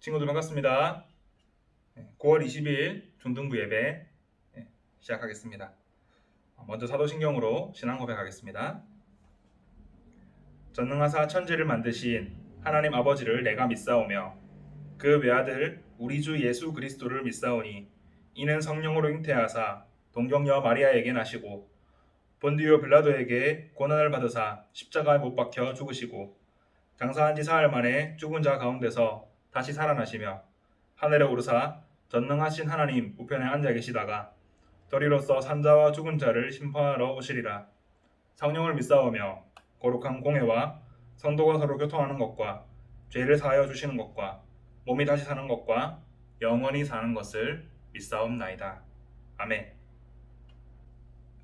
친구들 반갑습니다. 9월 20일 중등부 예배 시작하겠습니다. 먼저 사도신경으로 신앙 고백하겠습니다. 전능하사 천지를 만드신 하나님 아버지를 내가 믿사오며 그 외아들 우리 주 예수 그리스도를 믿사오니 이는 성령으로 잉태하사 동정녀 마리아에게 나시고 본디오 빌라도에게 고난을 받으사 십자가에 못 박혀 죽으시고 장사한 지 사흘 만에 죽은 자 가운데서 다시 살아나시며 하늘에 오르사 전능하신 하나님 우편에 앉아 계시다가 더리로서 산자와 죽은 자를 심판하러 오시리라. 성령을 믿사오며 거룩한 공회와 성도가 서로 교통하는 것과 죄를 사하여 주시는 것과 몸이 다시 사는 것과 영원히 사는 것을 믿사옵나이다. 아멘.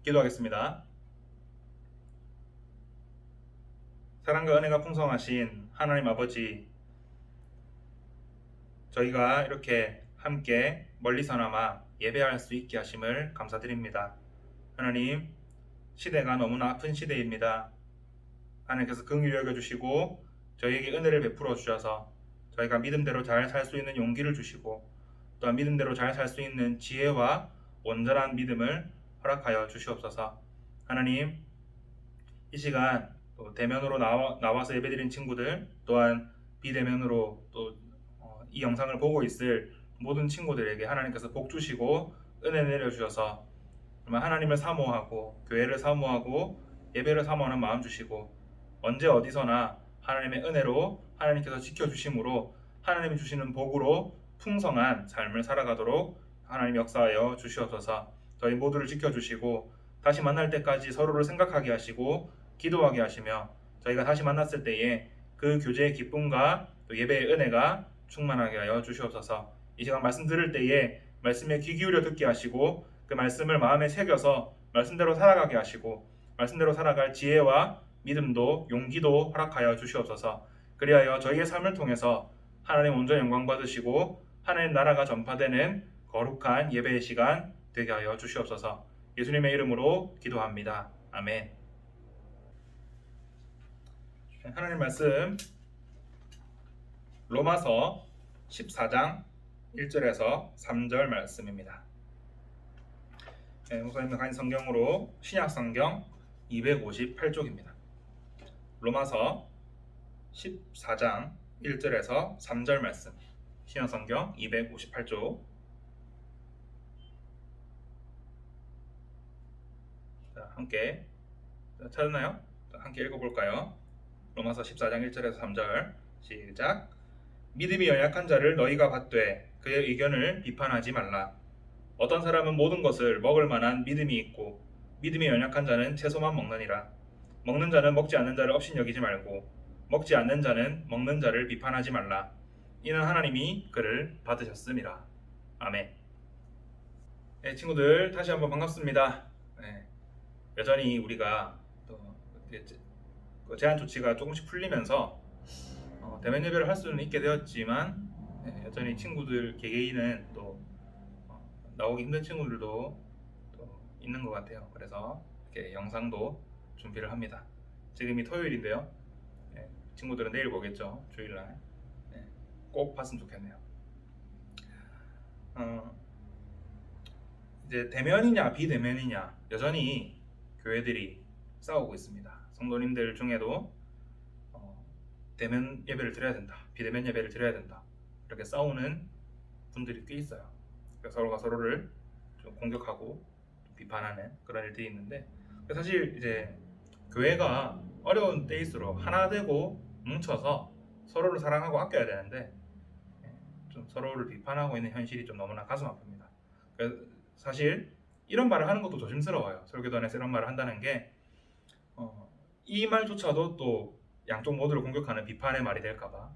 기도하겠습니다. 사랑과 은혜가 풍성하신 하나님 아버지, 저희가 이렇게 함께 멀리서나마 예배할 수 있게 하심을 감사드립니다. 하나님, 시대가 너무나 아픈 시대입니다. 하나님께서 긍휼히 여겨주시고 저희에게 은혜를 베풀어 주셔서 저희가 믿음대로 잘 살 수 있는 용기를 주시고 또한 믿음대로 잘 살 수 있는 지혜와 온전한 믿음을 허락하여 주시옵소서. 하나님, 이 시간 또 대면으로 나와서 예배드린 친구들, 또한 비대면으로 또 이 영상을 보고 있을 모든 친구들에게 하나님께서 복 주시고 은혜 내려주셔서 정말 하나님을 사모하고 교회를 사모하고 예배를 사모하는 마음 주시고 언제 어디서나 하나님의 은혜로 하나님께서 지켜주심으로 하나님이 주시는 복으로 풍성한 삶을 살아가도록 하나님 역사하여 주시옵소서. 저희 모두를 지켜주시고 다시 만날 때까지 서로를 생각하게 하시고 기도하게 하시며 저희가 다시 만났을 때에 그 교제의 기쁨과 또 예배의 은혜가 충만하게 하여 주시옵소서. 이 시간 말씀 들을 때에 말씀에 귀 기울여 듣게 하시고 그 말씀을 마음에 새겨서 말씀대로 살아가게 하시고 말씀대로 살아갈 지혜와 믿음도 용기도 허락하여 주시옵소서. 그리하여 저희의 삶을 통해서 하나님 온전 영광 받으시고 하나님 나라가 전파되는 거룩한 예배의 시간 되게 하여 주시옵소서. 예수님의 이름으로 기도합니다. 아멘. 하나님 말씀 로마서 14장 1절에서 3절 말씀입니다. 목사님의 강의 성경으로 신약 성경 258쪽입니다. 로마서 14장 1절에서 3절 말씀. 신약 성경 258쪽. 자, 함께 찾았나요? 자, 함께 읽어볼까요? 로마서 14장 1절에서 3절 시작. 믿음이 연약한 자를 너희가 받되 그의 의견을 비판하지 말라. 어떤 사람은 모든 것을 먹을 만한 믿음이 있고 믿음이 연약한 자는 채소만 먹느니라. 먹는 자는 먹지 않는 자를 업신여기지 말고 먹지 않는 자는 먹는 자를 비판하지 말라. 이는 하나님이 그를 받으셨음이라. 아멘. 네, 친구들 다시 한번 반갑습니다. 네, 여전히 우리가 또 제한 조치가 조금씩 풀리면서 대면 예배를 할 수는 있게 되었지만 여전히 친구들 개개인은 또 나오기 힘든 친구들도 또 있는 것 같아요. 그래서 이렇게 영상도 준비를 합니다. 지금이 토요일인데요. 친구들은 내일 보겠죠. 주일날. 꼭 봤으면 좋겠네요. 이제 대면이냐 비대면이냐 여전히 교회들이 싸우고 있습니다. 성도님들 중에도 대면 예배를 드려야 된다, 비대면 예배를 드려야 된다 이렇게 싸우는 분들이 꽤 있어요. 서로가 서로를 좀 공격하고 비판하는 그런 일들이 있는데 사실 이제 교회가 어려운 때일수록 하나 되고 뭉쳐서 서로를 사랑하고 아껴야 되는데 좀 서로를 비판하고 있는 현실이 좀 너무나 가슴 아픕니다. 사실 이런 말을 하는 것도 조심스러워요. 설교단에서 이런 말을 한다는 게 이 말조차도 또 양쪽 모두를 공격하는 비판의 말이 될까봐,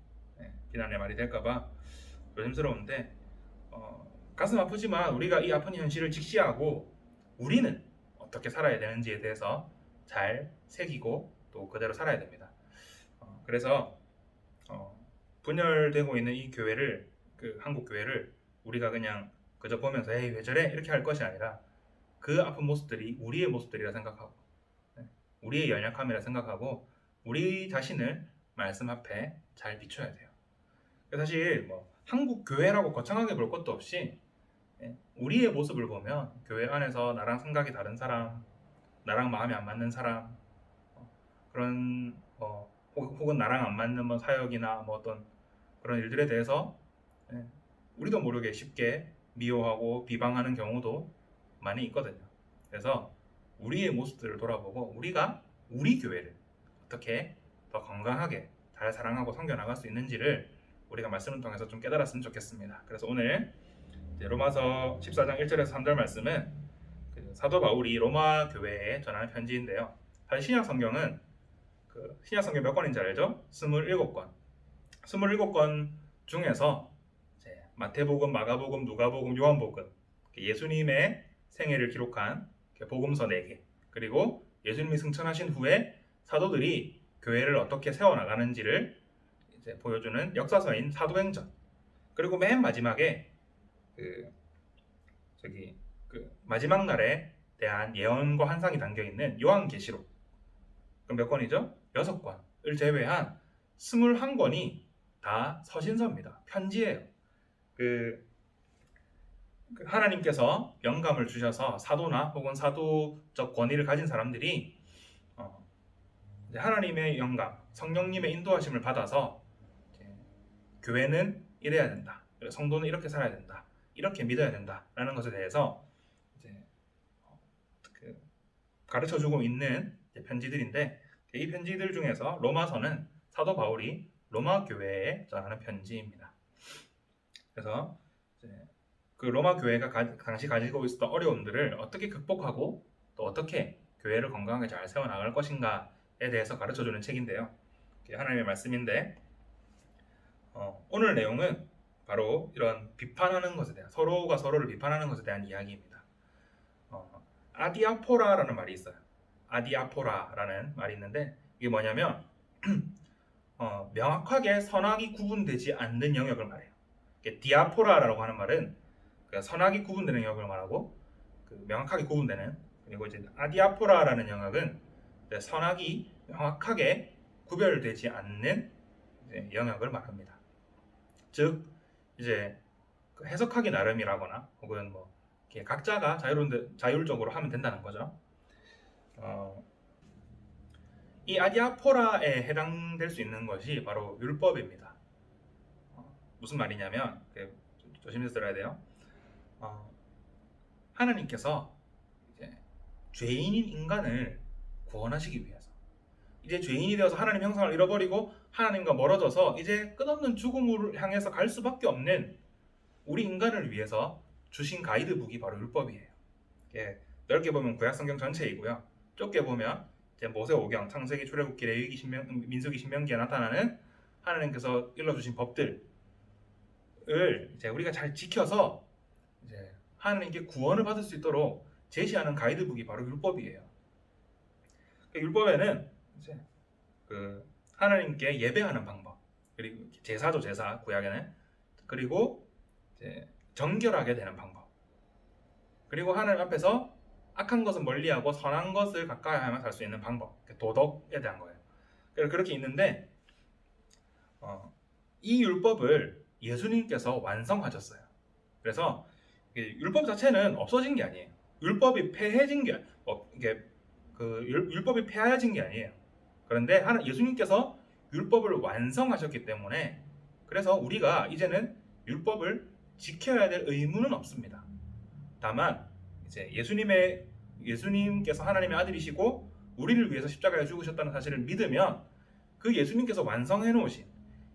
비난의 말이 될까봐 조심스러운데 가슴 아프지만 우리가 이 아픈 현실을 직시하고 우리는 어떻게 살아야 되는지에 대해서 잘 새기고 또 그대로 살아야 됩니다. 그래서 분열되고 있는 이 교회를, 그 한국 교회를 우리가 그냥 그저 보면서 에이 왜 저래 이렇게 할 것이 아니라 그 아픈 모습들이 우리의 모습들이라 생각하고 우리의 연약함이라 생각하고 우리 자신을 말씀 앞에 잘 비춰야 돼요. 사실 뭐 한국 교회라고 거창하게 볼 것도 없이 우리의 모습을 보면 교회 안에서 나랑 생각이 다른 사람, 나랑 마음이 안 맞는 사람, 그런 혹은 나랑 안 맞는 뭐 사역이나 뭐 어떤 그런 일들에 대해서 우리도 모르게 쉽게 미워하고 비방하는 경우도 많이 있거든요. 그래서 우리의 모습들을 돌아보고 우리가 우리 교회를 어떻게 더 건강하게 잘 사랑하고 섬겨나갈 수 있는지를 우리가 말씀을 통해서 좀 깨달았으면 좋겠습니다. 그래서 오늘 로마서 14장 1절에서 3절 말씀은 사도 바울이 로마 교회에 전하는 편지인데요. 사실 신약 성경은 신약 성경 몇 권인지 알죠? 27권. 27권 중에서 마태복음, 마가복음, 누가복음, 요한복음, 예수님의 생애를 기록한 복음서 4개, 그리고 예수님이 승천하신 후에 사도들이 교회를 어떻게 세워나가는지를 보여주는 역사서인 사도행전, 그리고 맨 마지막에 마지막 날에 대한 예언과 환상이 담겨 있는 요한계시록, 그럼 몇 권이죠? 6권을 제외한 21권이 다 서신서입니다. 편지예요. 하나님께서 영감을 주셔서 사도나 혹은 사도적 권위를 가진 사람들이 하나님의 영감, 성령님의 인도하심을 받아서 교회는 이래야 된다, 성도는 이렇게 살아야 된다, 이렇게 믿어야 된다라는 것에 대해서 가르쳐주고 있는 편지들인데, 이 편지들 중에서 로마서는 사도 바울이 로마 교회에 전하는 편지입니다. 그래서 그 로마 교회가 당시 가지고 있었던 어려움들을 어떻게 극복하고 또 어떻게 교회를 건강하게 잘 세워나갈 것인가에 대해서 가르쳐주는 책인데요. 하나님의 말씀인데, 오늘 내용은 바로 이런 비판하는 것에 대한, 서로가 서로를 비판하는 것에 대한 이야기입니다. 아디아포라라는 말이 있어요. 아디아포라라는 말이 있는데, 이게 뭐냐면 명확하게 선악이 구분되지 않는 영역을 말해요. 디아포라라고 하는 말은 선악이 구분되는 영역을 말하고, 명확하게 구분되는, 그리고 이제 아디아포라라는 영역은 선악이 명확하게 구별되지 않는 영역을 말합니다. 즉 이제 해석하기 나름이라거나 혹은 뭐 각자가 자율적으로 하면 된다는 거죠. 이 아디아포라에 해당될 수 있는 것이 바로 율법입니다. 무슨 말이냐면, 조심해서 들어야 돼요. 하나님께서 이제 죄인인 인간을 구원하시기 위해서, 이제 죄인이 되어서 하나님 형상을 잃어버리고 하나님과 멀어져서 이제 끝없는 죽음을 향해서 갈 수밖에 없는 우리 인간을 위해서 주신 가이드북이 바로 율법이에요. 넓게 보면 구약 성경 전체이고요. 좁게 보면 이제 모세오경, 창세기, 출애굽기, 레위기, 민수기, 신명기에 나타나는 하나님께서 일러주신 법들을 이제 우리가 잘 지켜서 이제 하나님께 구원을 받을 수 있도록 제시하는 가이드북이 바로 율법이에요. 율법에는 이제 하나님께 예배하는 방법, 그리고 제사죠, 제사, 구약에는, 그리고 이제 정결하게 되는 방법, 그리고 하나님 앞에서 악한 것은 멀리하고 선한 것을 가까이 하며 살 수 있는 방법, 도덕에 대한 거예요. 그렇게 있는데 이 율법을 예수님께서 완성하셨어요. 그래서 율법 자체는 없어진 게 아니에요. 율법이 폐해진 게 율법이 폐하여진 게 아니에요. 그런데 예수님께서 율법을 완성하셨기 때문에, 그래서 우리가 이제는 율법을 지켜야 될 의무는 없습니다. 다만 이제 예수님께서 하나님의 아들이시고 우리를 위해서 십자가에 죽으셨다는 사실을 믿으면 그 예수님께서 완성해 놓으신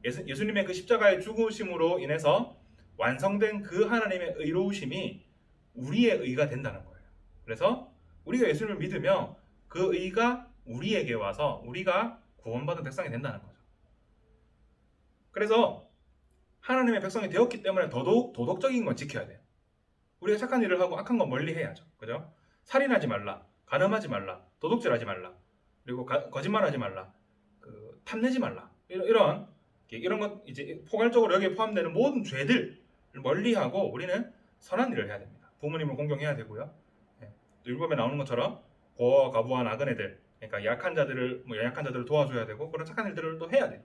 예수님의 그 십자가의 죽으심으로 인해서 완성된 그 하나님의 의로우심이 우리의 의가 된다는 거예요. 그래서 우리가 예수님을 믿으면 그 의가 우리에게 와서 우리가 구원받은 백성이 된다는 거죠. 그래서 하나님의 백성이 되었기 때문에 더더욱 도덕적인 건 지켜야 돼요. 우리가 착한 일을 하고 악한 건 멀리 해야죠. 그죠? 살인하지 말라, 간음하지 말라, 도둑질하지 말라, 그리고 거짓말하지 말라, 탐내지 말라, 이런 것, 이제 포괄적으로 여기에 포함되는 모든 죄들을 멀리하고 우리는 선한 일을 해야 됩니다. 부모님을 공경해야 되고요. 또 율법에 나오는 것처럼 고아와 과부와 나그네들, 그러니까 약한 자들을 도와줘야 되고, 그런 착한 일들을 또 해야 돼요.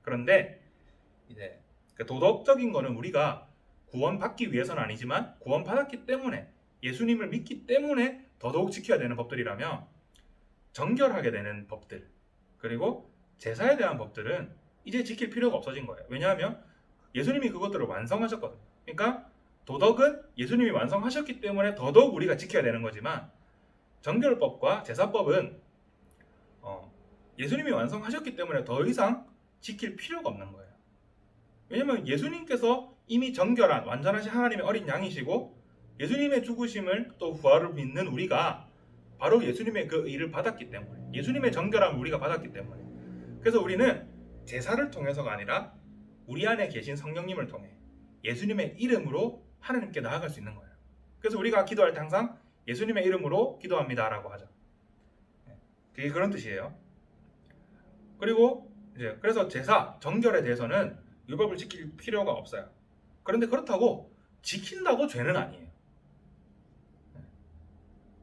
그런데 이제 그러니까 도덕적인 거는 우리가 구원받기 위해서는 아니지만 구원받았기 때문에 예수님을 믿기 때문에 더더욱 지켜야 되는 법들이라며 정결하게 되는 법들 그리고 제사에 대한 법들은 이제 지킬 필요가 없어진 거예요. 왜냐하면 예수님이 그것들을 완성하셨거든요. 그러니까 도덕은 예수님이 완성하셨기 때문에 더더욱 우리가 지켜야 되는 거지만 정결법과 제사법은 예수님이 완성하셨기 때문에 더 이상 지킬 필요가 없는 거예요. 왜냐하면 예수님께서 이미 정결한 완전하신 하나님의 어린 양이시고 예수님의 죽으심을 또 부활을 믿는 우리가 바로 예수님의 그 의를 받았기 때문에 예수님의 정결함을 우리가 받았기 때문에 그래서 우리는 제사를 통해서가 아니라 우리 안에 계신 성령님을 통해 예수님의 이름으로 하나님께 나아갈 수 있는 거예요. 그래서 우리가 기도할 때 항상 예수님의 이름으로 기도합니다 라고 하죠. 그게 그런 뜻이에요. 그리고 이제 그래서 제사, 정결에 대해서는 율법을 지킬 필요가 없어요. 그런데 그렇다고 지킨다고 죄는 아니에요.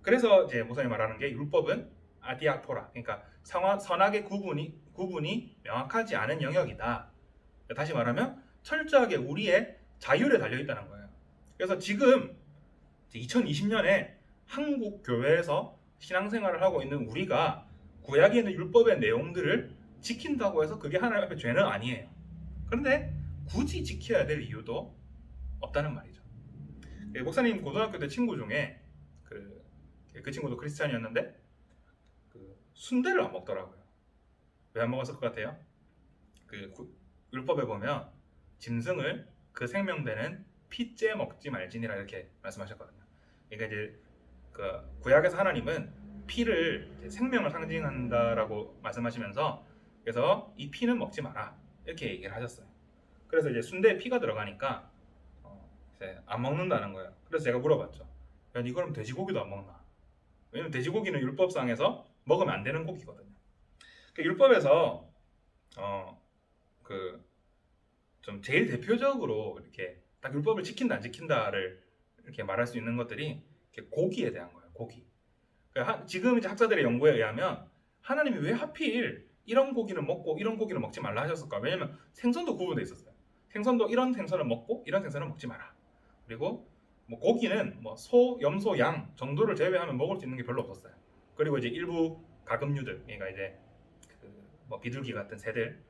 그래서 이제 목사님 말하는 게 율법은 아디아포라, 그러니까 선악의 구분이 명확하지 않은 영역이다. 다시 말하면 철저하게 우리의 자율에 달려 있다는 거예요. 그래서 지금 2020년에 한국 교회에서 신앙생활을 하고 있는 우리가 구약에 있는 율법의 내용들을 지킨다고 해서 그게 하나님 앞에 죄는 아니에요. 그런데 굳이 지켜야 될 이유도 없다는 말이죠. 목사님 고등학교 때 친구 중에 그 친구도 크리스찬이었는데 순대를 안 먹더라고요. 왜 안 먹었을 것 같아요? 율법에 보면 짐승을 그 생명되는 피째 먹지 말지니라 이렇게 말씀하셨거든요. 그러니까 이제 구약에서 하나님은 피를 생명을 상징한다라고 말씀하시면서 그래서 이 피는 먹지 마라 이렇게 얘기를 하셨어요. 그래서 이제 순대에 피가 들어가니까 이제 안 먹는다는 거예요. 그래서 제가 물어봤죠. 야, 니 그럼 돼지고기도 안 먹나? 왜냐면 돼지고기는 율법상에서 먹으면 안 되는 고기거든요. 율법에서 좀 제일 대표적으로 이렇게 딱 율법을 지킨다 안 지킨다를 이렇게 말할 수 있는 것들이 고기에 대한 거예요. 고기. 지금 이제 학자들의 연구에 의하면 하나님이 왜 하필 이런 고기는 먹고 이런 고기는 먹지 말라 하셨을까? 왜냐면 생선도 구분돼 있었어요. 생선도 이런 생선을 먹고 이런 생선을 먹지 마라. 그리고 뭐 고기는 뭐 소, 염소, 양 정도를 제외하면 먹을 수 있는 게 별로 없었어요. 그리고 이제 일부 가금류들, 그러니까 이제 뭐 비둘기 같은 새들을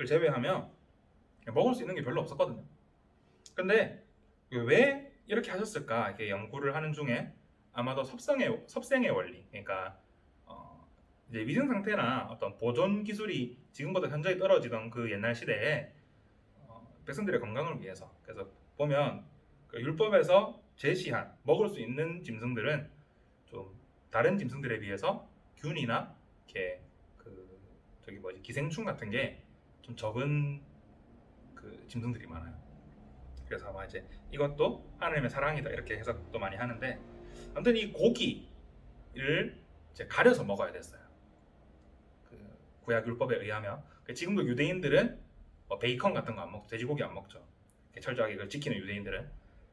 제외하면 먹을 수 있는 게 별로 없었거든요. 근데 왜 이렇게 하셨을까? 이렇게 연구를 하는 중에 아마도 섭생의 원리, 그러니까 이제 위생 상태나 어떤 보존 기술이 지금보다 현저히 떨어지던 그 옛날 시대에 백성들의 건강을 위해서 그래서 보면 율법에서 제시한 먹을 수 있는 짐승들은 좀 다른 짐승들에 비해서 균이나 이렇게 기생충 같은 게 좀 적은 짐승들이 많아요. 그래서 아마 이제 이것도 하나님의 사랑이다 이렇게 해석도 많이 하는데 아무튼 이 고기를 이제 가려서 먹어야 됐어요. 구약 율법에 의하면 지금도 유대인들은 베이컨 같은 거 안 먹고 돼지고기 안 먹죠. 철저하게 그걸 지키는 유대인들은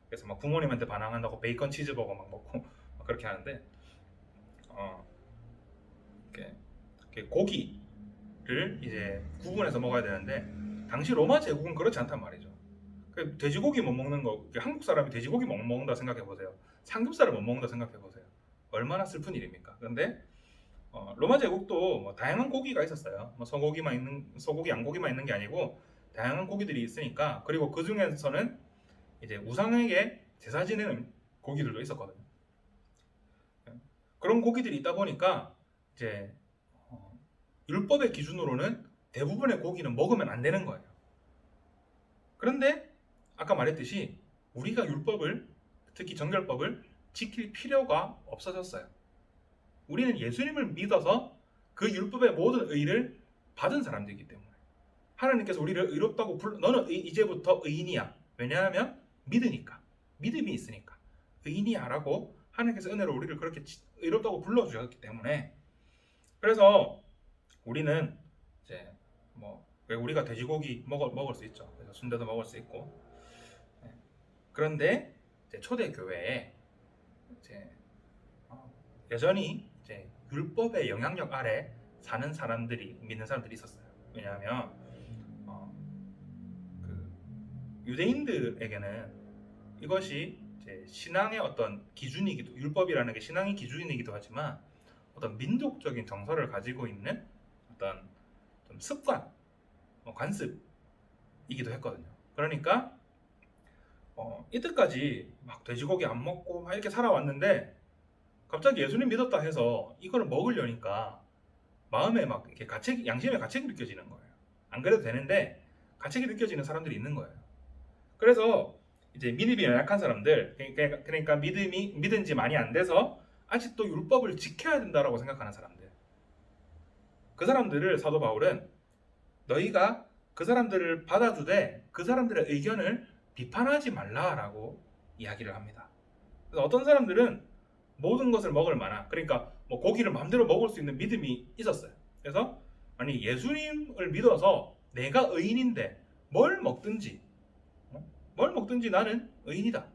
그래서 막 부모님한테 반항한다고 베이컨 치즈버거 막 먹고 막 그렇게 하는데 고기를 이제 구분해서 먹어야 되는데 당시 로마 제국은 그렇지 않단 말이죠. 돼지고기 못 먹는 거 한국 사람이 돼지고기 못 먹는다 생각해 보세요. 삼겹살을 못 먹는다 생각해 보세요. 얼마나 슬픈 일입니까? 그런데 로마 제국도 뭐 다양한 고기가 있었어요. 뭐 소고기, 양고기만 있는 게 아니고 다양한 고기들이 있으니까 그리고 그 중에서는 이제 우상에게 제사 지내는 고기들도 있었거든요. 그런 고기들이 있다 보니까 이제 율법의 기준으로는 대부분의 고기는 먹으면 안 되는 거예요. 그런데 아까 말했듯이 우리가 율법을 특히 정결법을 지킬 필요가 없어졌어요. 우리는 예수님을 믿어서 그 율법의 모든 의를 받은 사람들이기 때문에 하나님께서 우리를 의롭다고 너는 이제부터 의인이야. 왜냐하면 믿으니까. 믿음이 있으니까. 의인이야 라고 하나님께서 은혜로 우리를 그렇게 의롭다고 불러주셨기 때문에 그래서 우리는 이제 왜 우리가 돼지고기 먹을 수 있죠. 그래서 순대도 먹을 수 있고 그런데 이제 초대교회에 이제 여전히 이제 율법의 영향력 아래 사는 사람들이 믿는 사람들이 있었어요. 왜냐하면 유대인들에게는 이것이 이제 신앙의 어떤 기준이기도, 율법이라는 게 신앙의 기준이기도 하지만 어떤 민족적인 정서를 가지고 있는 어떤 좀 습관, 관습이기도 했거든요. 그러니까 이때까지 막 돼지고기 안 먹고 막 이렇게 살아왔는데 갑자기 예수님 믿었다 해서 이거를 먹으려니까 마음에 막 이렇게 가책, 양심의 가책이 느껴지는 거예요. 안 그래도 되는데 가책이 느껴지는 사람들이 있는 거예요. 그래서 이제 믿음이 연약한 사람들, 그러니까 믿은 지 많이 안 돼서 아직도 율법을 지켜야 된다라고 생각하는 사람들, 그 사람들을 사도 바울은 너희가 그 사람들을 받아주되 그 사람들의 의견을 비판하지 말라라고 이야기를 합니다. 그래서 어떤 사람들은 모든 것을 먹을 만한, 그러니까 뭐 고기를 마음대로 먹을 수 있는 믿음이 있었어요. 그래서 아니 예수님을 믿어서 내가 의인인데 뭘 먹든지 나는 의인이다.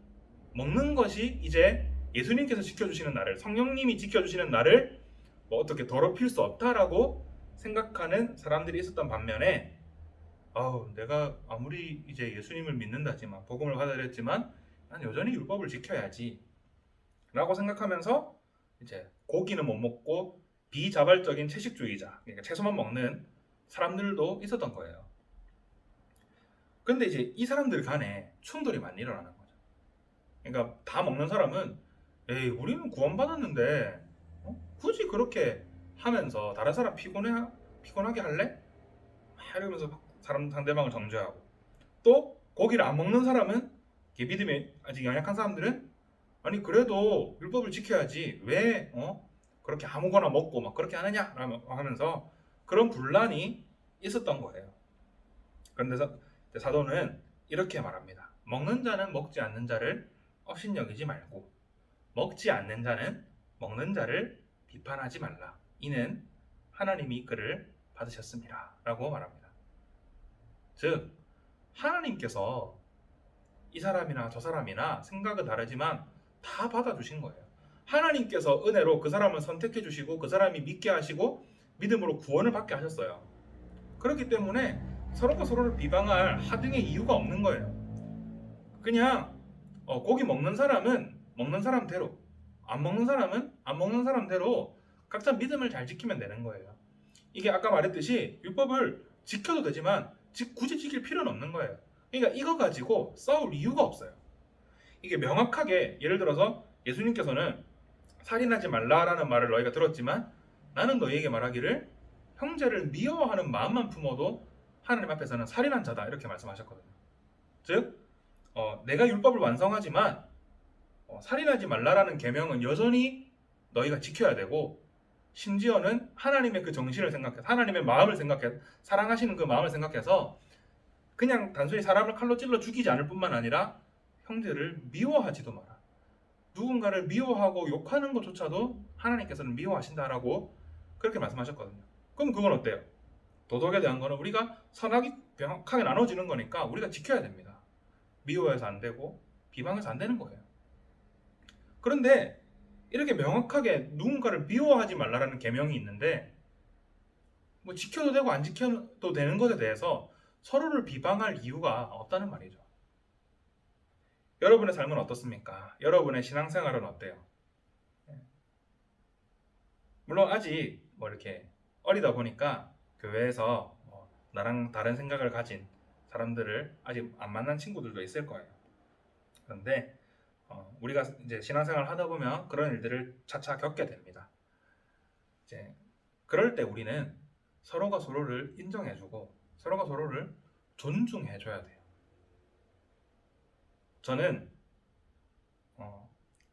먹는 것이 이제 예수님께서 지켜주시는 나를, 성령님이 지켜주시는 나를 뭐 어떻게 더럽힐 수 없다라고 생각하는 사람들이 있었던 반면에 내가 아무리 이제 예수님을 믿는다지만 복음을 받아들였지만 난 여전히 율법을 지켜야지 라고 생각하면서 이제 고기는 못 먹고 비자발적인 채식주의자, 그러니까 채소만 먹는 사람들도 있었던 거예요. 근데 이제 이 사람들 간에 충돌이 많이 일어나는 거죠. 그러니까 다 먹는 사람은 에이 우리는 구원받았는데 굳이 그렇게 하면서 다른 사람 피곤하게 할래? 이러면서 상대방을 정죄하고, 또 고기를 안 먹는 사람은, 믿음이 아직 연약한 사람들은 아니 그래도 율법을 지켜야지 왜 그렇게 아무거나 먹고 막 그렇게 하느냐 하면서 그런 분란이 있었던 거예요. 그런데 사도는 이렇게 말합니다. 먹는 자는 먹지 않는 자를 업신여기지 말고 먹지 않는 자는 먹는 자를 비판하지 말라. 이는 하나님이 그를 받으셨습니다. 라고 말합니다. 즉 하나님께서 이 사람이나 저 사람이나 생각은 다르지만 다 받아주신 거예요. 하나님께서 은혜로 그 사람을 선택해 주시고 그 사람이 믿게 하시고 믿음으로 구원을 받게 하셨어요. 그렇기 때문에 서로가 서로를 비방할 하등의 이유가 없는 거예요. 그냥 고기 먹는 사람은 먹는 사람대로, 안 먹는 사람은 안 먹는 사람대로 각자 믿음을 잘 지키면 되는 거예요. 이게 아까 말했듯이 율법을 지켜도 되지만 굳이 지킬 필요는 없는 거예요. 그러니까 이거 가지고 싸울 이유가 없어요. 이게 명확하게, 예를 들어서 예수님께서는 살인하지 말라라는 말을 너희가 들었지만 나는 너희에게 말하기를 형제를 미워하는 마음만 품어도 하나님 앞에서는 살인한 자다, 이렇게 말씀하셨거든요. 즉 내가 율법을 완성하지만 살인하지 말라라는 계명은 여전히 너희가 지켜야 되고, 심지어는 하나님의 그 정신을 생각해서, 하나님의 마음을 생각해서, 사랑하시는 그 마음을 생각해서 그냥 단순히 사람을 칼로 찔러 죽이지 않을 뿐만 아니라 형제를 미워하지도 마라. 누군가를 미워하고 욕하는 것조차도 하나님께서는 미워하신다라고 그렇게 말씀하셨거든요. 그럼 그건 어때요? 도덕에 대한 거는 우리가 선악이 명확하게 나눠지는 거니까 우리가 지켜야 됩니다. 미워해서 안 되고 비방해서 안 되는 거예요. 그런데 이렇게 명확하게 누군가를 미워하지 말라라는 계명이 있는데 뭐 지켜도 되고 안 지켜도 되는 것에 대해서 서로를 비방할 이유가 없다는 말이죠. 여러분의 삶은 어떻습니까? 여러분의 신앙생활은 어때요? 물론 아직 뭐 이렇게 어리다 보니까 교회에서 나랑 다른 생각을 가진 사람들을 아직 안 만난 친구들도 있을 거예요. 그런데 우리가 이제 신앙생활을 하다 보면 그런 일들을 차차 겪게 됩니다. 이제 그럴 때 우리는 서로가 서로를 인정해주고 서로가 서로를 존중해줘야 돼요. 저는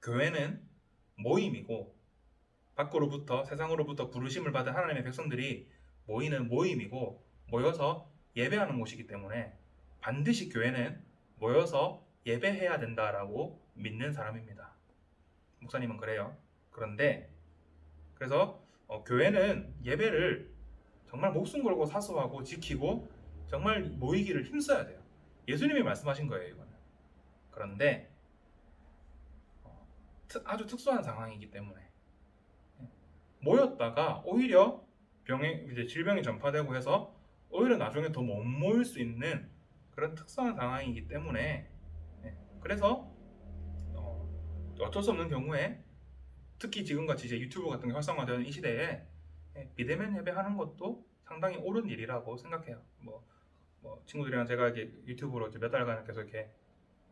교회는 모임이고 밖으로부터, 세상으로부터 부르심을 받은 하나님의 백성들이 모이는 모임이고 모여서 예배하는 곳이기 때문에 반드시 교회는 모여서 예배해야 된다라고 믿는 사람입니다. 목사님은 그래요. 그래서 교회는 예배를 정말 목숨 걸고 사수하고 지키고 정말 모이기를 힘써야 돼요. 예수님이 말씀하신 거예요, 이거는. 그런데 아주 특수한 상황이기 때문에 모였다가 오히려 질병이 전파되고 해서 오히려 나중에 더 못 모일 수 있는 그런 특수한 상황이기 때문에 그래서 어쩔 수 없는 경우에 특히 지금같이 이제 유튜브 같은 게 활성화되는 이 시대에 비대면 예배하는 것도 상당히 옳은 일이라고 생각해요. 뭐 친구들이랑 제가 이렇게 유튜브로 몇 달간 계속 이렇게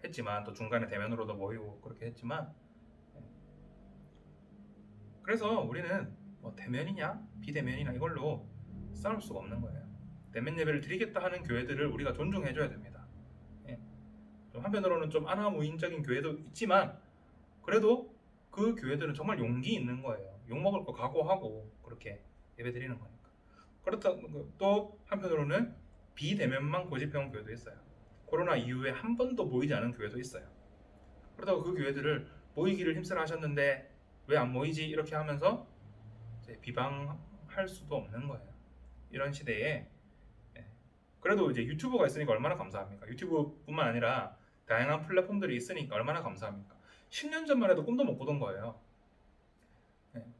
했지만 또 중간에 대면으로도 모이고 그렇게 했지만 그래서 우리는 뭐 대면이냐 비대면이냐 이걸로 싸울 수가 없는 거예요. 대면 예배를 드리겠다 하는 교회들을 우리가 존중해줘야 됩니다. 좀 한편으로는 좀 안하무인적인 교회도 있지만 그래도 그 교회들은 정말 용기 있는 거예요. 욕먹을 거 각오하고 그렇게 예배 드리는 거니까. 그렇다 또 한편으로는 비대면만 고집해온 교회도 있어요. 코로나 이후에 한 번도 모이지 않은 교회도 있어요. 그렇다고 그 교회들을 모이기를 힘쓰라 하셨는데 왜 안 모이지 이렇게 하면서 이제 비방할 수도 없는 거예요. 이런 시대에 그래도 이제 유튜브가 있으니까 얼마나 감사합니까? 유튜브뿐만 아니라 다양한 플랫폼들이 있으니까 얼마나 감사합니까? 10년 전만 해도 꿈도 못 꾸던 거예요.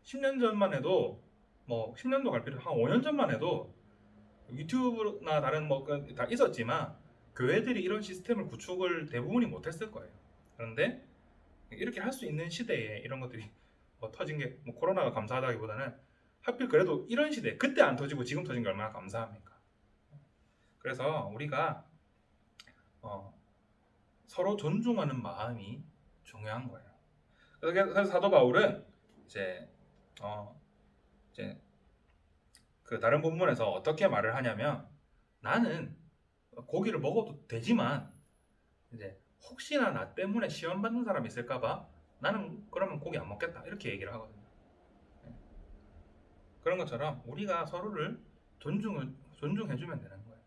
10년 전만 해도 뭐 10년도 갈 필요 한 5년 전만 해도 유튜브나 다른 뭐 다 있었지만 교회들이 이런 시스템을 구축을 대부분이 못했을 거예요. 그런데 이렇게 할 수 있는 시대에 이런 것들이 뭐 터진 게 뭐 코로나가 감사하다기보다는 하필 그래도 이런 시대 그때 안 터지고 지금 터진 게 얼마나 감사합니까? 그래서 우리가 서로 존중하는 마음이 중요한 거예요. 그래서 사도 바울은 이제 그 다른 본문에서 어떻게 말을 하냐면 나는 고기를 먹어도 되지만 이제 혹시나 나 때문에 시험 받는 사람이 있을까봐 나는 그러면 고기 안 먹겠다 이렇게 얘기를 하거든요. 그런 것처럼 우리가 서로를 존중해주면 되는 거예요.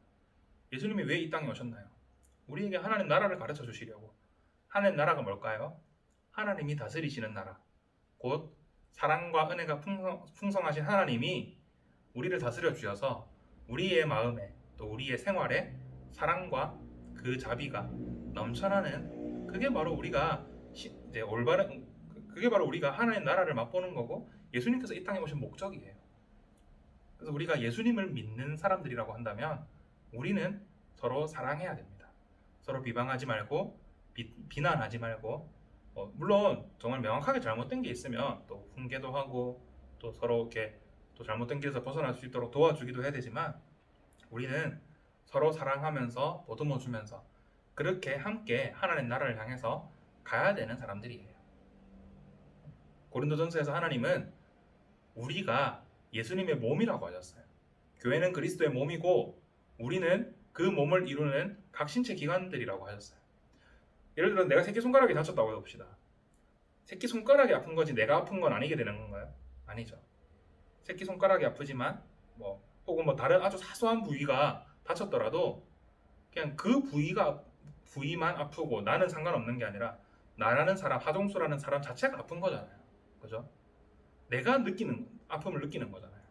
예수님이 왜 이 땅에 오셨나요? 우리에게 하나님 나라를 가르쳐 주시려고. 하나님 나라가 뭘까요? 하나님이 다스리시는 나라. 곧 사랑과 은혜가 풍성하신 하나님이 우리를 다스려 주셔서 우리의 마음에 또 우리의 생활에 사랑과 그 자비가 넘쳐나는 그게 바로 우리가 이제 올바른 그게 바로 우리가 하나님 나라를 맛보는 거고 예수님께서 이 땅에 오신 목적이에요. 그래서 우리가 예수님을 믿는 사람들이라고 한다면 우리는 서로 사랑해야 됩니다. 서로 비방하지 말고 비난하지 말고 물론 정말 명확하게 잘못된 게 있으면 또 훈계도 하고 또 서로 이렇게 또 잘못된 길에서 벗어날 수 있도록 도와주기도 해야 되지만 우리는 서로 사랑하면서 보듬어 주면서 그렇게 함께 하나님 나라를 향해서 가야 되는 사람들이에요. 고린도전서에서 하나님은 우리가 예수님의 몸이라고 하셨어요. 교회는 그리스도의 몸이고 우리는 그 몸을 이루는 각 신체 기관들이라고 하셨어요. 예를 들어 내가 새끼손가락이 다쳤다고 해봅시다. 새끼손가락이 아픈 거지 내가 아픈 건 아니게 되는 건가요? 아니죠. 새끼손가락이 아프지만 혹은 다른 아주 사소한 부위가 다쳤더라도 그냥 그 부위만 아프고 나는 상관없는 게 아니라 나라는 사람, 하종수라는 사람 자체가 아픈 거잖아요. 그죠? 내가 느끼는 아픔을 느끼는 거잖아요.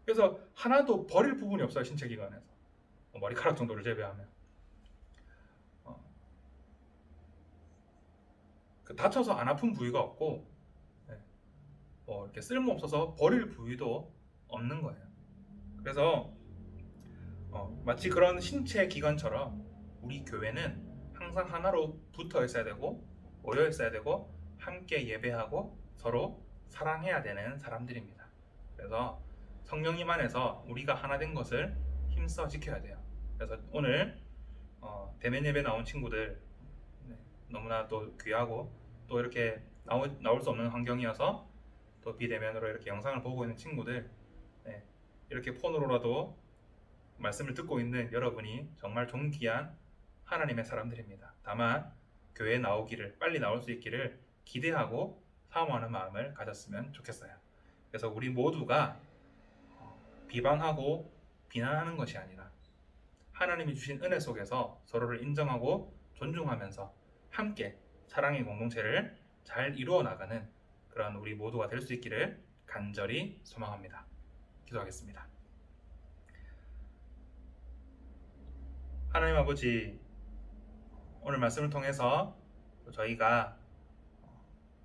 그래서 하나도 버릴 부분이 없어요. 신체 기관에서 머리카락 정도를 제외하면 다쳐서 안 아픈 부위가 없고 이렇게 쓸모없어서 버릴 부위도 없는 거예요. 그래서 마치 그런 신체 기관처럼 우리 교회는 항상 하나로 붙어 있어야 되고 모여 있어야 되고 함께 예배하고 서로 사랑해야 되는 사람들입니다. 그래서 성령님 안에서 우리가 하나 된 것을 힘써 지켜야 돼요. 그래서 오늘 대면 예배 나온 친구들 너무나 또 귀하고 또 이렇게 나올 수 없는 환경이어서 또 비대면으로 이렇게 영상을 보고 있는 친구들 이렇게 폰으로라도 말씀을 듣고 있는 여러분이 정말 존귀한 하나님의 사람들입니다. 다만 교회에 나오기를 빨리 나올 수 있기를 기대하고 사모하는 마음을 가졌으면 좋겠어요. 그래서 우리 모두가 비방하고 비난하는 것이 아니라 하나님이 주신 은혜 속에서 서로를 인정하고 존중하면서 함께 사랑의 공동체를 잘 이루어 나가는 그런 우리 모두가 될 수 있기를 간절히 소망합니다. 기도하겠습니다. 하나님 아버지, 오늘 말씀을 통해서 저희가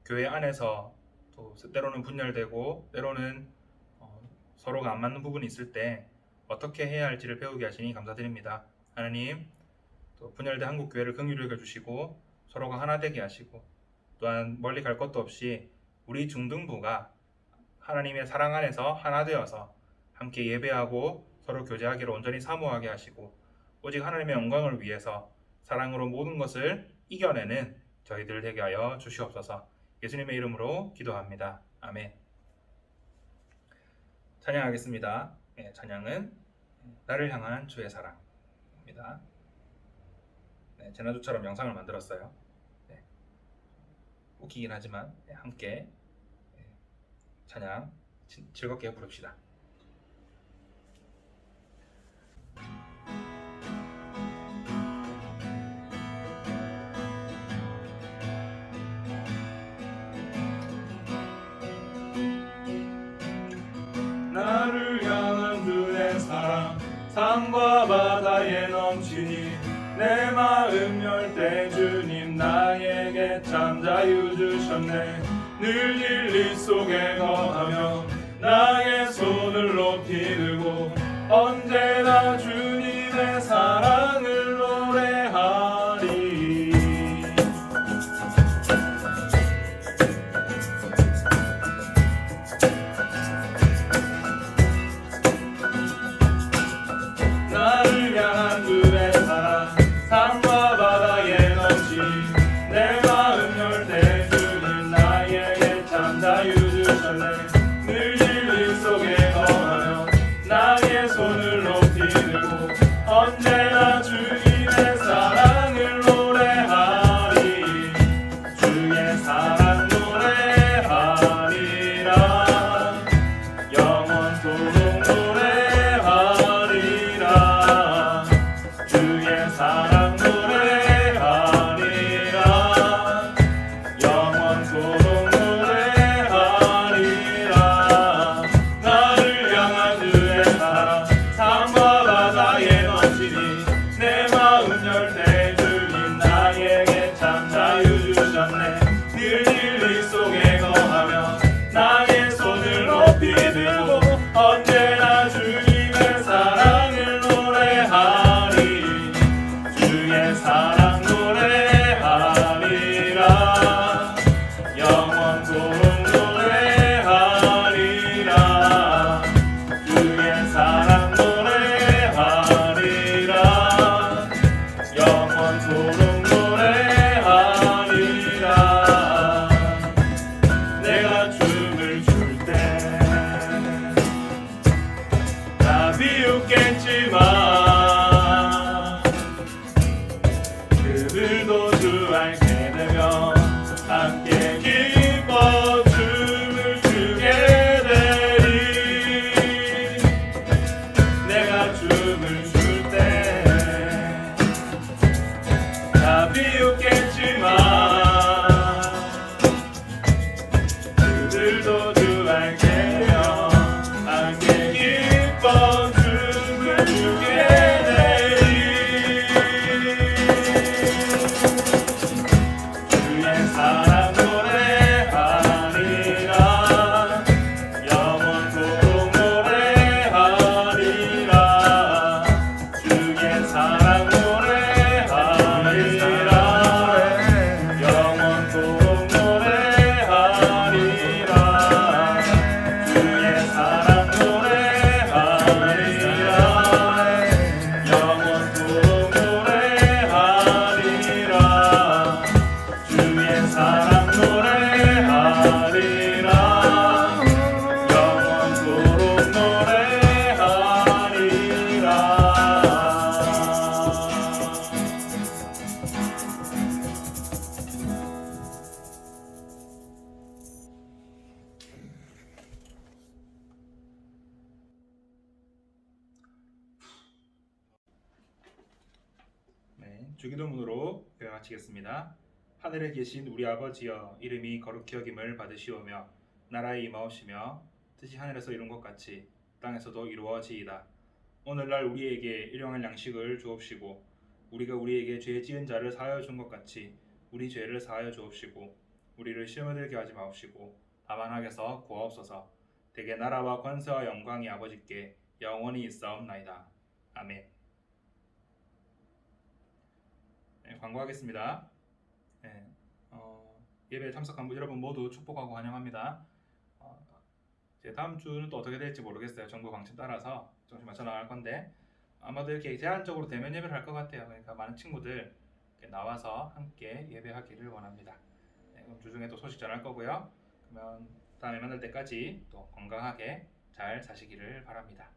교회 안에서 또 때로는 분열되고 때로는 서로가 안 맞는 부분이 있을 때 어떻게 해야 할지를 배우게 하시니 감사드립니다. 하나님, 또 분열된 한국교회를 긍휼히 여겨주시고 서로가 하나 되게 하시고, 또한 멀리 갈 것도 없이 우리 중등부가 하나님의 사랑 안에서 하나 되어서 함께 예배하고 서로 교제하기를 온전히 사모하게 하시고, 오직 하나님의 영광을 위해서 사랑으로 모든 것을 이겨내는 저희들 되게 하여 주시옵소서. 예수님의 이름으로 기도합니다. 아멘. 찬양하겠습니다. 찬양은 나를 향한 주의 사랑입니다. 지난주처럼 영상을 만들었어요. 웃기긴 하지만 함께 찬양 즐겁게 부릅시다. 나를 향한 주의 사랑 산과 바다에 넘치니 내 마음 열 때 주님 나에게 참 자유 주셨네. 늘 진리 속에 거하며 나의 손을 높이 들고 언제나 주님의 사랑을 노래하리. 나를 향한 주의 사랑 산과 바다에 넘치니 내 마음 열 때 주님 나에게 참 자유 주셨네. 늘 진리 속에 거하며 나의 손을 높이 들고 언제나 주님의 사랑을 노래하리. 주의 사랑 노래하리라. 영원토록 노래하리라. 주의 사랑 노래하리라. 영원토록 노래하리라. 나를 향한 주의 사랑 산과 바다에 넘치니 내 마음 열 때 주님 나에게 참 자유 주셨네. 늘 진리 속에 거하며 나의 손을 높이 들고 언제나 주님의 사랑을 노래하리. 주의 사랑 노래하리라. 영원토록 노래하리라. 주의 사랑 노래하리라. 영원토록 노래하리라. 내가 춤을 출 때 다 비웃겠지만 그들도 주 알게 되면 함께 기뻐 춤을 추게 되리. 내가 춤을 출 때 다 비웃겠지만 그들도 주 알게 되면 함께 기뻐 춤을 추게 되리. 주의 사랑 노래하리라. 영원토록 노래하리라. 주의 사랑 노래하리라. 영원토록 노래하리라. 주의 사랑 노래하리라. 영원토록 노래하리라. 주의 사랑 노래하리라. 영원토록 노래하리라. 주기도문으로 교회 마치겠습니다. 하늘에 계신 우리 아버지여, 이름이 거룩히 여김을 받으시오며 나라에 임하오시며 뜻이 하늘에서 이룬 것 같이 땅에서도 이루어지이다. 오늘날 우리에게 일용할 양식을 주옵시고 우리가 우리에게 죄 지은 자를 사하여 준 것 같이 우리 죄를 사하여 주옵시고 우리를 시험에 들게 하지 마옵시고 다만 악에서 구하옵소서. 대개 나라와 권세와 영광이 아버지께 영원히 있사옵나이다. 아멘. 광고하겠습니다. 네, 예배에 참석한 분 여러분 모두 축복하고 환영합니다. 이제 다음 주는 또 어떻게 될지 모르겠어요. 정부 방침 따라서 조금씩 맞춰 나갈 건데 아마도 이렇게 제한적으로 대면 예배를 할 것 같아요. 그러니까 많은 친구들 이렇게 나와서 함께 예배하기를 원합니다. 네, 그럼 주중에 또 소식 전할 거고요. 그러면 다음에 만날 때까지 또 건강하게 잘 사시기를 바랍니다.